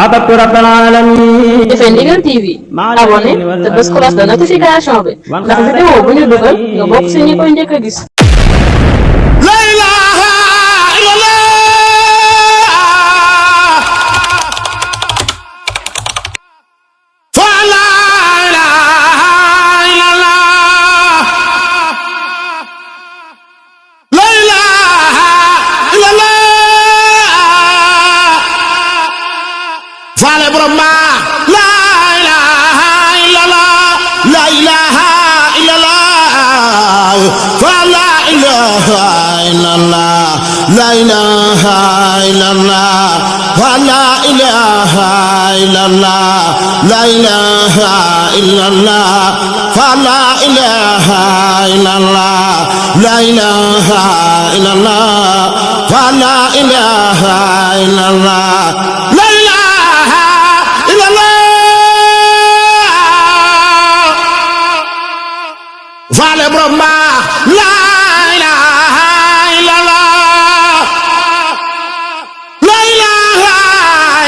عبدت رب العالمين Defendigal TV abonné te bës cloche de notification bi ndax vidéo bu ñu dugal nga bokk ci ñi koy njëkk a gis. La ilaha illallah fa la ilaha illallah la ilaha illallah fale brahma la ilaha illallah la ilaha illallah fa la ilaha illallah la ilaha illallah fa la ilaha illallah la ilaha illallah fa la ilaha illallah la ilaha illallah fa la ilaha illallah la ilaha illallah fale brahma la ilaha illallah la ilaha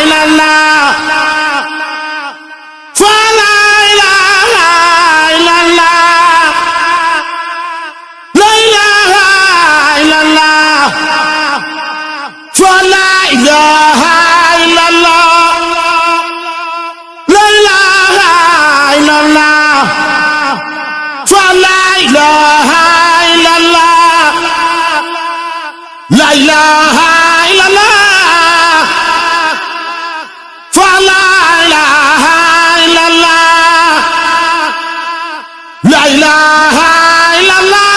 illallah fa la ilaha illallah la ilaha illallah fa la ilaha illallah la ilaha illallah fa la ilaha illallah la ilaha illallah fa la ilaha illallah la ilaha illallah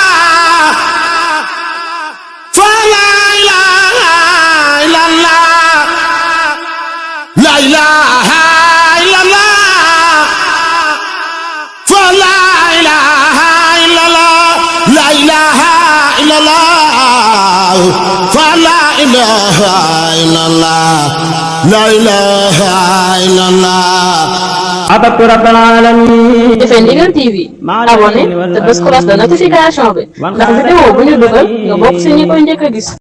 fa la ilaha illallah la ilaha illallah fa la ilaha illallah la ilaha illallah fa la ilaha illallah la ilaha illallah عبدت رب العالمين Defendigal TV abonné te bës cloche de notification bi ndax vidéo bu ñu dugal nga bokk ci ñi koy njëkk a gis.